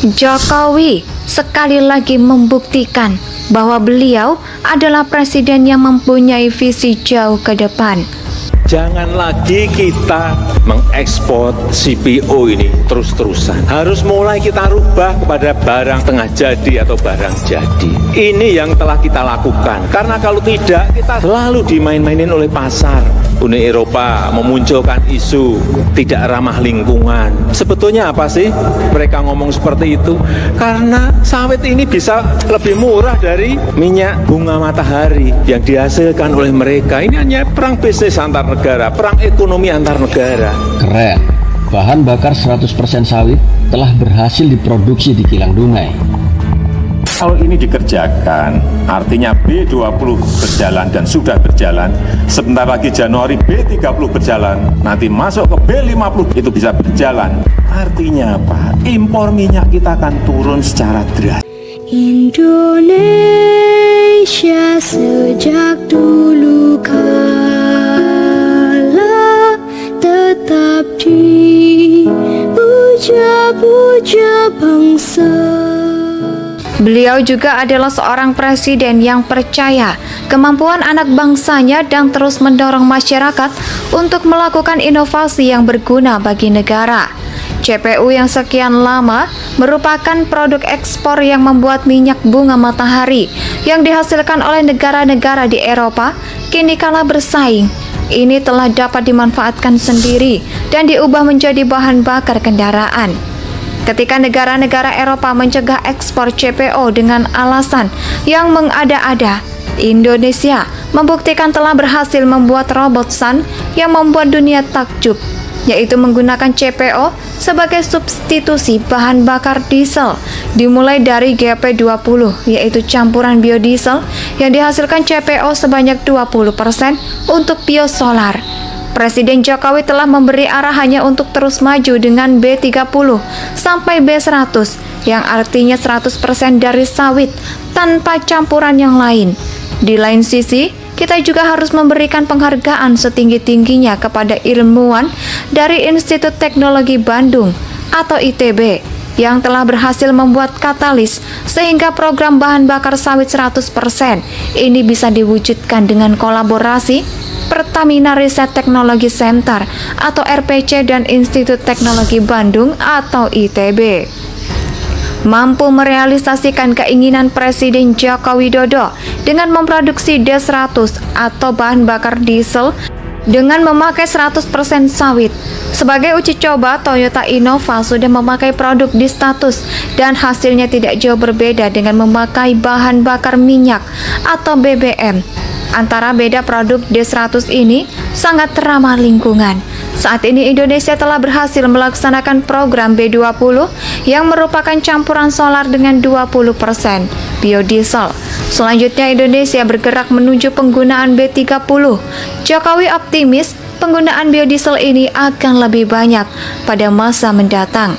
Jokowi sekali lagi membuktikan bahwa beliau adalah presiden yang mempunyai visi jauh ke depan. Jangan lagi kita mengekspor CPO ini terus-terusan. Harus mulai kita rubah kepada barang tengah jadi atau barang jadi. Ini yang telah kita lakukan. Karena kalau tidak, kita selalu dimain-mainin oleh pasar. Uni Eropa memunculkan isu tidak ramah lingkungan. Sebetulnya apa sih mereka ngomong seperti itu? Karena sawit ini bisa lebih murah dari minyak bunga matahari yang dihasilkan oleh mereka. Ini hanya perang bisnis antar negara, perang ekonomi antar negara. Keren, bahan bakar 100% sawit telah berhasil diproduksi di kilang Dungai. Kalau ini dikerjakan, artinya B20 berjalan dan sudah berjalan, sebentar lagi Januari B30 berjalan, nanti masuk ke B50 itu bisa berjalan. Artinya apa? Impor minyak kita akan turun secara drastis. Indonesia sejak dulu kala tetap dipuja-puja bangsa. Beliau juga adalah seorang presiden yang percaya kemampuan anak bangsanya dan terus mendorong masyarakat untuk melakukan inovasi yang berguna bagi negara. CPO yang sekian lama merupakan produk ekspor yang membuat minyak bunga matahari yang dihasilkan oleh negara-negara di Eropa kini kalah bersaing. Ini telah dapat dimanfaatkan sendiri dan diubah menjadi bahan bakar kendaraan. Ketika negara-negara Eropa mencegah ekspor CPO dengan alasan yang mengada-ada, Indonesia membuktikan telah berhasil membuat robot Sun yang membuat dunia takjub, yaitu menggunakan CPO sebagai substitusi bahan bakar diesel, dimulai dari GP20, yaitu campuran biodiesel yang dihasilkan CPO sebanyak 20% untuk biosolar. Presiden Jokowi telah memberi arahannya untuk terus maju dengan B30 sampai B100 yang artinya 100% dari sawit tanpa campuran yang lain. Di lain sisi, kita juga harus memberikan penghargaan setinggi-tingginya kepada ilmuwan dari Institut Teknologi Bandung atau ITB yang telah berhasil membuat katalis sehingga program bahan bakar sawit 100% ini bisa diwujudkan dengan kolaborasi Pertamina Riset Teknologi Center atau RPC dan Institut Teknologi Bandung atau ITB. Mampu merealisasikan keinginan Presiden Joko Widodo dengan memproduksi D100 atau bahan bakar diesel dengan memakai 100% sawit. Sebagai uji coba, Toyota Innova sudah memakai produk di status dan hasilnya tidak jauh berbeda dengan memakai bahan bakar minyak atau BBM. Antara beda produk D100 ini sangat ramah lingkungan. Saat ini Indonesia telah berhasil melaksanakan program B20 yang merupakan campuran solar dengan 20% biodiesel. Selanjutnya Indonesia bergerak menuju penggunaan B30. Jokowi optimis penggunaan biodiesel ini akan lebih banyak pada masa mendatang.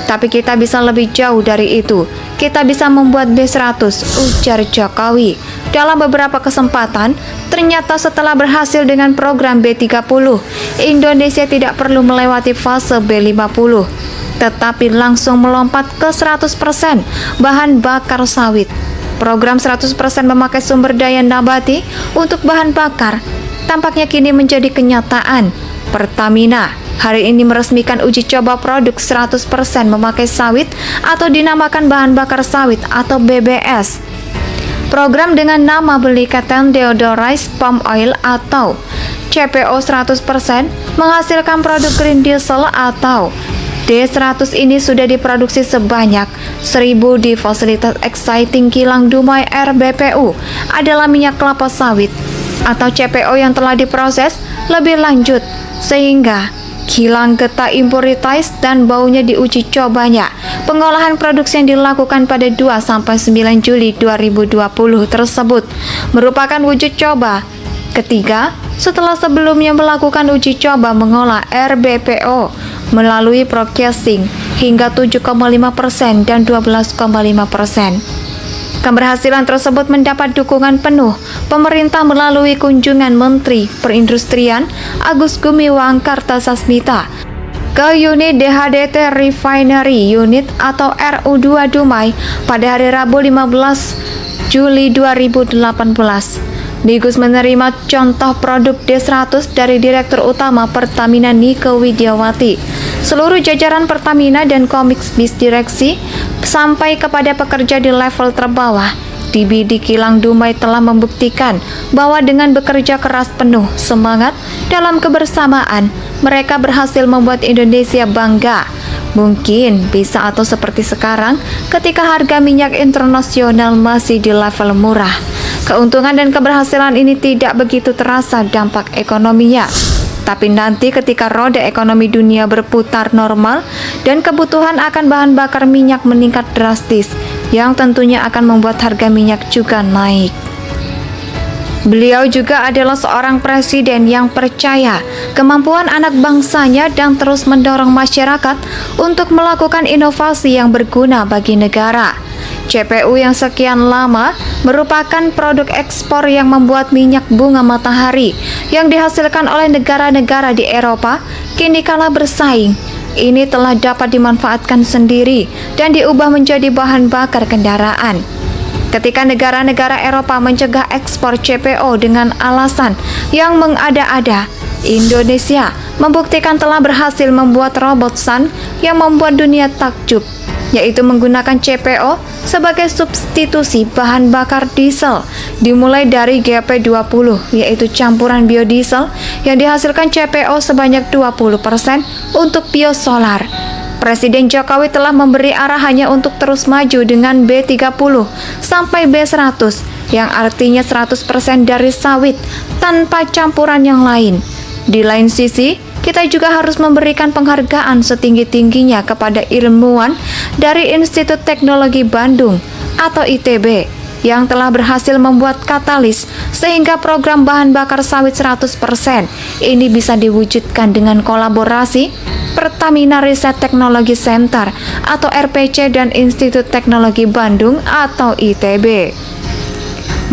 Tapi kita bisa lebih jauh dari itu. Kita bisa membuat B100, ujar Jokowi. Dalam beberapa kesempatan, ternyata setelah berhasil dengan program B30, Indonesia tidak perlu melewati fase B50, tetapi langsung melompat ke 100% bahan bakar sawit. Program 100% memakai sumber daya nabati untuk bahan bakar tampaknya kini menjadi kenyataan. Pertamina hari ini meresmikan uji coba produk 100% memakai sawit atau dinamakan bahan bakar sawit atau BBS. Program dengan nama Belicaten Deodorized Palm Oil atau CPO 100% menghasilkan produk green diesel atau D100 ini sudah diproduksi sebanyak 1000 di fasilitas Exciting Kilang Dumai RBPU adalah minyak kelapa sawit atau CPO yang telah diproses lebih lanjut sehingga kilang getah impuritas dan baunya diuji cobanya. Pengolahan produksi yang dilakukan pada 2-9 Juli 2020 tersebut merupakan wujud coba ketiga setelah sebelumnya melakukan uji coba mengolah RBPO melalui processing hingga 7,5% dan 12,5%. Keberhasilan tersebut mendapat dukungan penuh pemerintah melalui kunjungan Menteri Perindustrian Agus Gumiwang Kartasasmita ke unit DHDT Refinery Unit atau RU2 Dumai pada hari Rabu 15 Juli 2018. Digus menerima contoh produk D100 dari Direktur Utama Pertamina Nike Widiawati, seluruh jajaran Pertamina dan Kominfo Direksi, sampai kepada pekerja di level terbawah. DBD Kilang Dumai telah membuktikan bahwa dengan bekerja keras penuh semangat dalam kebersamaan, mereka berhasil membuat Indonesia bangga. Mungkin bisa atau seperti sekarang ketika harga minyak internasional masih di level murah. Keuntungan dan keberhasilan ini tidak begitu terasa dampak ekonominya. Tapi nanti ketika roda ekonomi dunia berputar normal dan kebutuhan akan bahan bakar minyak meningkat drastis, yang tentunya akan membuat harga minyak juga naik. Beliau juga adalah seorang presiden yang percaya kemampuan anak bangsanya dan terus mendorong masyarakat untuk melakukan inovasi yang berguna bagi negara. CPO yang sekian lama merupakan produk ekspor yang membuat minyak bunga matahari yang dihasilkan oleh negara-negara di Eropa kini kalah bersaing. Ini telah dapat dimanfaatkan sendiri dan diubah menjadi bahan bakar kendaraan. Ketika negara-negara Eropa mencegah ekspor CPO dengan alasan yang mengada-ada, Indonesia membuktikan telah berhasil membuat robot Sun yang membuat dunia takjub, yaitu menggunakan CPO sebagai substitusi bahan bakar diesel, dimulai dari GP20, yaitu campuran biodiesel yang dihasilkan CPO sebanyak 20% untuk biosolar. Presiden Jokowi telah memberi arahannya untuk terus maju dengan B30 sampai B100, yang artinya 100% dari sawit tanpa campuran yang lain. Di lain sisi, kita juga harus memberikan penghargaan setinggi-tingginya kepada ilmuwan dari Institut Teknologi Bandung atau ITB yang telah berhasil membuat katalis sehingga program bahan bakar sawit 100% ini bisa diwujudkan dengan kolaborasi Pertamina Riset Teknologi Center atau RPC dan Institut Teknologi Bandung atau ITB.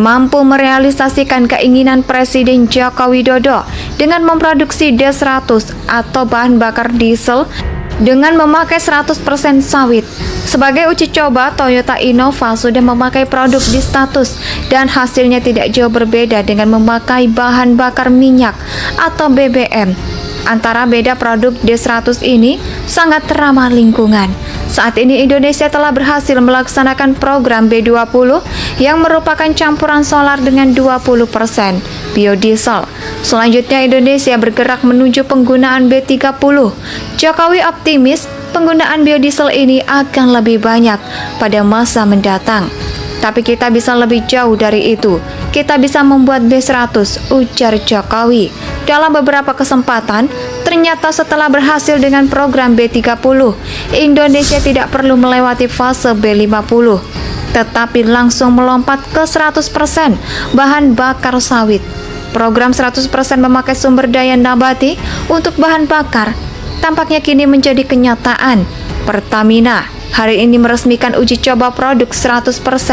Mampu merealisasikan keinginan Presiden Joko Widodo dengan memproduksi D100 atau bahan bakar diesel dengan memakai 100% sawit. Sebagai uji coba, Toyota Innova sudah memakai produk D-Status dan hasilnya tidak jauh berbeda dengan memakai bahan bakar minyak atau BBM. Antara beda produk D100 ini sangat ramah lingkungan. Saat ini Indonesia telah berhasil melaksanakan program B20 yang merupakan campuran solar dengan 20% biodiesel. Selanjutnya Indonesia bergerak menuju penggunaan B30. Jokowi optimis penggunaan biodiesel ini akan lebih banyak pada masa mendatang. Tapi kita bisa lebih jauh dari itu. Kita bisa membuat B100, ujar Jokowi. Dalam beberapa kesempatan, ternyata setelah berhasil dengan program B30, Indonesia tidak perlu melewati fase B50, tetapi langsung melompat ke 100% bahan bakar sawit. Program 100% memakai sumber daya nabati untuk bahan bakar tampaknya kini menjadi kenyataan. Pertamina hari ini meresmikan uji coba produk 100%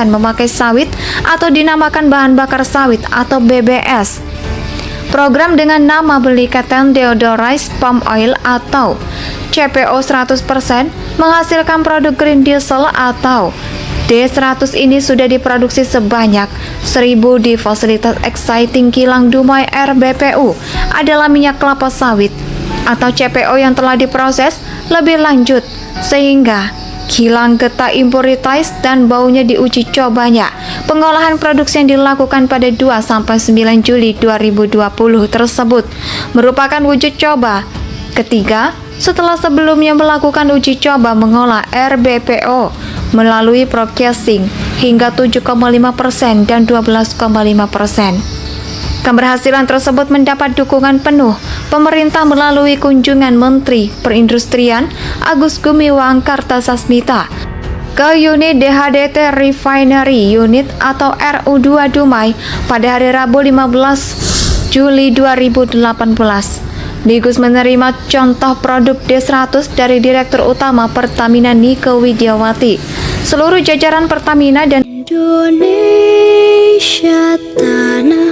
memakai sawit atau dinamakan bahan bakar sawit atau BBS. Program dengan nama Belikatan Deodorized Palm Oil atau CPO 100% menghasilkan produk green diesel atau D100 ini sudah diproduksi sebanyak 1000 di fasilitas Exciting Kilang Dumai RBPU adalah minyak kelapa sawit atau CPO yang telah diproses lebih lanjut sehingga kilang getah impuritas dan baunya diuji cobanya. Pengolahan produksi yang dilakukan pada 2-9 Juli 2020 tersebut merupakan wujud coba ketiga setelah sebelumnya melakukan uji coba mengolah RBPO melalui processing hingga 7,5% dan 12,5%. Keberhasilan tersebut mendapat dukungan penuh pemerintah melalui kunjungan Menteri Perindustrian Agus Gumiwang Kartasasmita ke unit DHDT Refinery Unit atau RU2 Dumai pada hari Rabu 15 Juli 2018. Digus menerima contoh produk D100 dari Direktur Utama Pertamina Nike Widiawati, seluruh jajaran Pertamina dan Indonesia tanah